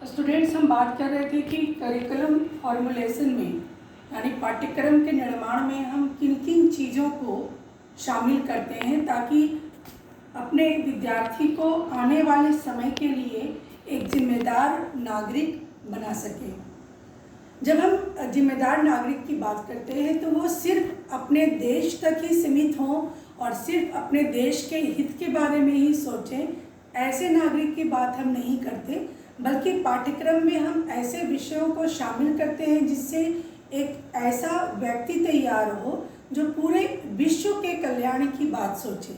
Students, हम बात कर रहे थे कि करिकुलम फॉर्मुलेशन में यानी पाठ्यक्रम के निर्माण में हम किन किन चीज़ों को शामिल करते हैं ताकि अपने विद्यार्थी को आने वाले समय के लिए एक जिम्मेदार नागरिक बना सके। जब हम जिम्मेदार नागरिक की बात करते हैं तो वो सिर्फ अपने देश तक ही सीमित हों और सिर्फ अपने देश के हित के बारे में ही सोचें, ऐसे नागरिक की बात हम नहीं करते, बल्कि पाठ्यक्रम में हम ऐसे विषयों को शामिल करते हैं जिससे एक ऐसा व्यक्ति तैयार हो जो पूरे विश्व के कल्याण की बात सोचे।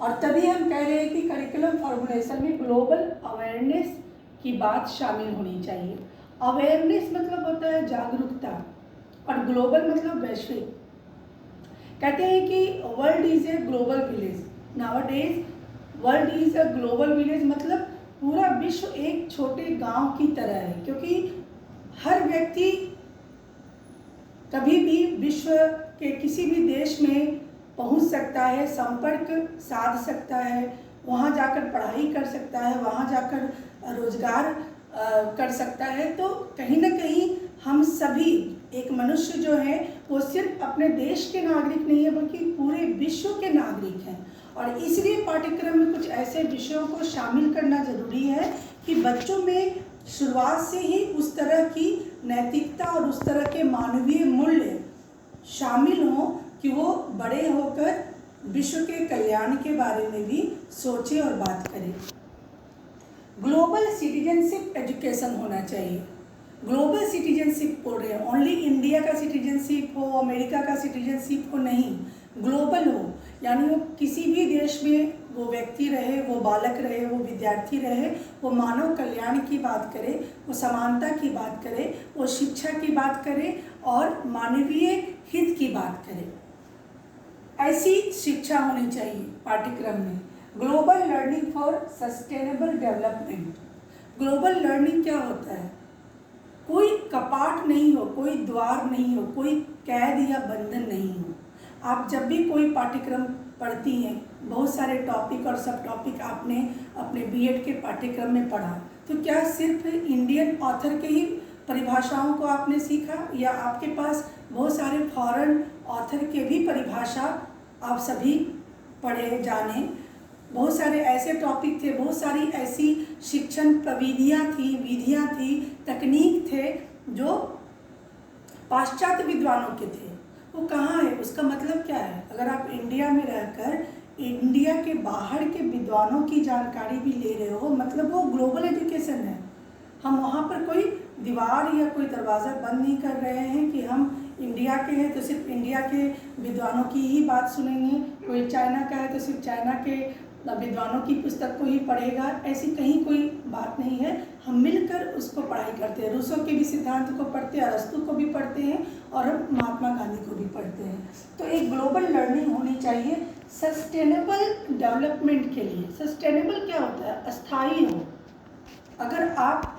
और तभी हम कह रहे हैं कि करिकुलम फॉर्मुलेशन में ग्लोबल अवेयरनेस की बात शामिल होनी चाहिए। अवेयरनेस मतलब होता है जागरूकता और ग्लोबल मतलब वैश्विक। कहते हैं कि world is a global village. Nowadays world is a global village मतलब पूरा विश्व एक छोटे गांव की तरह है, क्योंकि हर व्यक्ति कभी भी विश्व के किसी भी देश में पहुंच सकता है, संपर्क साध सकता है, वहां जाकर पढ़ाई कर सकता है, वहां जाकर रोजगार कर सकता है। तो कहीं ना कहीं हम सभी एक मनुष्य जो है वो सिर्फ अपने देश के नागरिक नहीं है बल्कि पूरे विश्व के नागरिक हैं। और इसलिए पाठ्यक्रम में कुछ ऐसे विषयों को शामिल करना जरूरी है कि बच्चों में शुरुआत से ही उस तरह की नैतिकता और उस तरह के मानवीय मूल्य शामिल हों कि वो बड़े होकर विश्व के कल्याण के बारे में भी सोचें और बात करें। ग्लोबल सिटीजनशिप एजुकेशन होना चाहिए। ग्लोबल सिटीजनशिप बोल रहे हैं, ओनली इंडिया का सिटीजनशिप हो, अमेरिका का सिटीजनशिप हो, नहीं, ग्लोबल हो, यानी वो किसी भी देश में वो व्यक्ति रहे, वो बालक रहे, वो विद्यार्थी रहे, वो मानव कल्याण की बात करे, वो समानता की बात करे, वो शिक्षा की बात करे और मानवीय हित की बात करे। ऐसी शिक्षा होनी चाहिए पाठ्यक्रम में। Global learning for sustainable development. Global learning क्या होता है? कोई कपाट नहीं हो, कोई द्वार नहीं हो, कोई कैद या बंधन नहीं हो। आप जब भी कोई पाठ्यक्रम पढ़ती हैं, बहुत सारे टॉपिक और सब टॉपिक आपने अपने बीएड के पाठ्यक्रम में पढ़ा, तो क्या सिर्फ इंडियन ऑथर के ही परिभाषाओं को आपने सीखा या आपके पास बहुत सारे फॉरेन ऑथर के भी परिभाषा आप सभी पढ़े जाने? बहुत सारे ऐसे टॉपिक थे, बहुत सारी ऐसी शिक्षण प्रविधियाँ थी, विधियाँ थी, तकनीक थे जो पाश्चात्य विद्वानों के थे। वो कहाँ है? उसका मतलब क्या है? अगर आप इंडिया में रहकर इंडिया के बाहर के विद्वानों की जानकारी भी ले रहे हो, मतलब वो ग्लोबल एजुकेशन है। हम वहाँ पर कोई दीवार या कोई दरवाज़ा बंद नहीं कर रहे हैं कि हम इंडिया के हैं तो सिर्फ इंडिया के विद्वानों की ही बात सुनेंगे, कोई चाइना का है तो सिर्फ चाइना के विद्वानों की पुस्तक को ही पढ़ेगा, ऐसी कहीं कोई बात नहीं है। हम मिलकर उसको पढ़ाई करते हैं, रूसो के भी सिद्धांत को पढ़ते हैं, अरस्तु को भी पढ़ते हैं और हम महात्मा गांधी को भी पढ़ते हैं। तो एक ग्लोबल लर्निंग होनी चाहिए सस्टेनेबल डेवलपमेंट के लिए। सस्टेनेबल क्या होता है? अस्थायी हो। अगर आप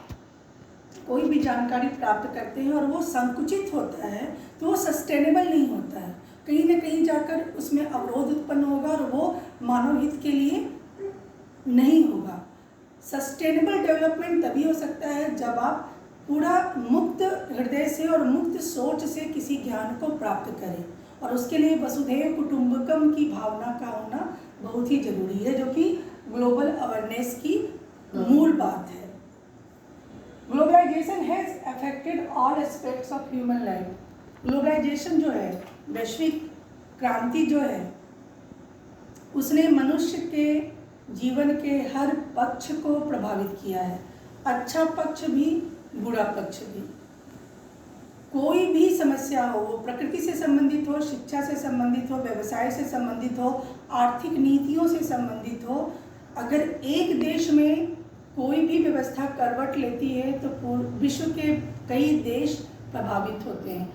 कोई भी जानकारी प्राप्त करते हैं और वो संकुचित होता है तो वो सस्टेनेबल नहीं होता है, कहीं ना कहीं जाकर उसमें अवरोध उत्पन्न होगा और वो मानव हित के लिए नहीं होगा। सस्टेनेबल डेवलपमेंट तभी हो सकता है जब आप पूरा मुक्त हृदय से और मुक्त सोच से किसी ज्ञान को प्राप्त करें, और उसके लिए वसुधैव कुटुंबकम की भावना का होना बहुत ही जरूरी है, जो कि ग्लोबल अवेयरनेस की मूल बात है। Globalisation has affected all aspects of human life. Globalisation जो है, वैश्विक क्रांति जो है, उसने मनुष्य के जीवन के हर पक्ष को प्रभावित किया है, अच्छा पक्ष भी, बुरा पक्ष भी। कोई भी समस्या हो, वो प्रकृति से संबंधित हो, शिक्षा से संबंधित हो, व्यवसाय से संबंधित हो, आर्थिक नीतियों से संबंधित हो, अगर एक देश में कोई भी व्यवस्था करवट लेती है तो विश्व के कई देश प्रभावित होते हैं।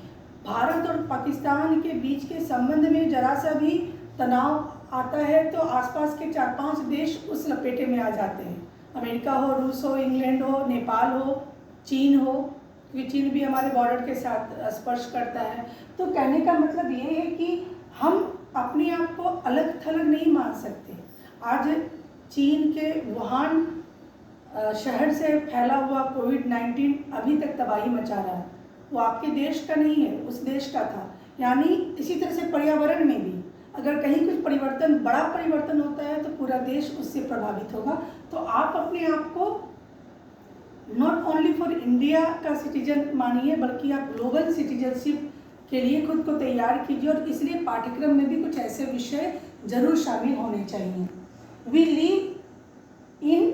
भारत और पाकिस्तान के बीच के संबंध में जरा सा भी तनाव आता है तो आसपास के 4-5 देश उस लपेटे में आ जाते हैं। अमेरिका हो, रूस हो, इंग्लैंड हो, नेपाल हो, चीन हो, क्योंकि चीन भी हमारे बॉर्डर के साथ स्पर्श करता है। तो कहने का मतलब ये है कि हम अपने आप को अलग थलग नहीं मान सकते। आज चीन के वुहान शहर से फैला हुआ कोविड-19 अभी तक तबाही मचा रहा है, वो आपके देश का नहीं है, उस देश का था। यानी इसी तरह से पर्यावरण में भी अगर कहीं कुछ परिवर्तन, बड़ा परिवर्तन होता है तो पूरा देश उससे प्रभावित होगा। तो आप अपने आप को नॉट ओनली फॉर इंडिया का सिटीजन मानिए, बल्कि आप ग्लोबल सिटीजनशिप के लिए खुद को तैयार कीजिए। और इसलिए पाठ्यक्रम में भी कुछ ऐसे विषय जरूर शामिल होने चाहिए। We live in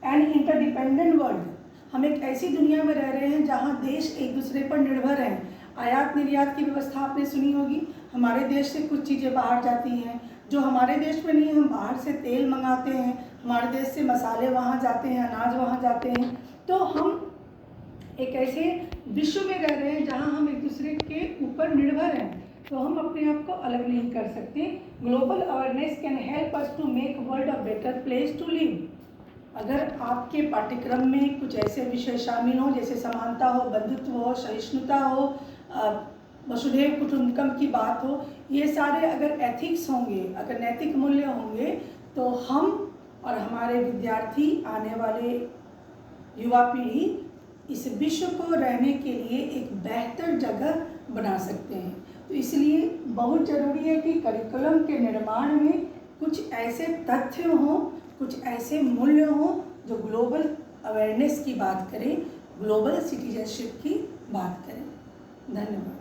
an interdependent world. हम एक ऐसी दुनिया में रह रहे हैं जहां देश एक दूसरे पर निर्भर हैं। आयात निर्यात की व्यवस्था आपने सुनी होगी, हमारे देश से कुछ चीज़ें बाहर जाती हैं जो हमारे देश में नहीं है। हम बाहर से तेल मंगाते हैं, हमारे देश से मसाले वहाँ जाते हैं, अनाज वहाँ जाते हैं। तो हम एक ऐसे विश्व में रह रहे हैं जहाँ हम एक दूसरे के ऊपर निर्भर हैं, तो हम अपने आप को अलग नहीं कर सकते। Global awareness can help us to make world a better place to live. अगर आपके पाठ्यक्रम में कुछ ऐसे विषय शामिल हों जैसे समानता हो, बंधुत्व हो, सहिष्णुता हो, वसुधैव कुटुंबकम की बात हो, ये सारे अगर एथिक्स होंगे, अगर नैतिक मूल्य होंगे, तो हम और हमारे विद्यार्थी, आने वाले युवा पीढ़ी इस विश्व को रहने के लिए एक बेहतर जगह बना सकते हैं। तो इसलिए बहुत ज़रूरी है कि करिकुलम के निर्माण में कुछ ऐसे तथ्य हों, कुछ ऐसे मूल्य हों जो ग्लोबल अवेयरनेस की बात करें, ग्लोबल सिटीजनशिप की बात करें। धन्यवाद।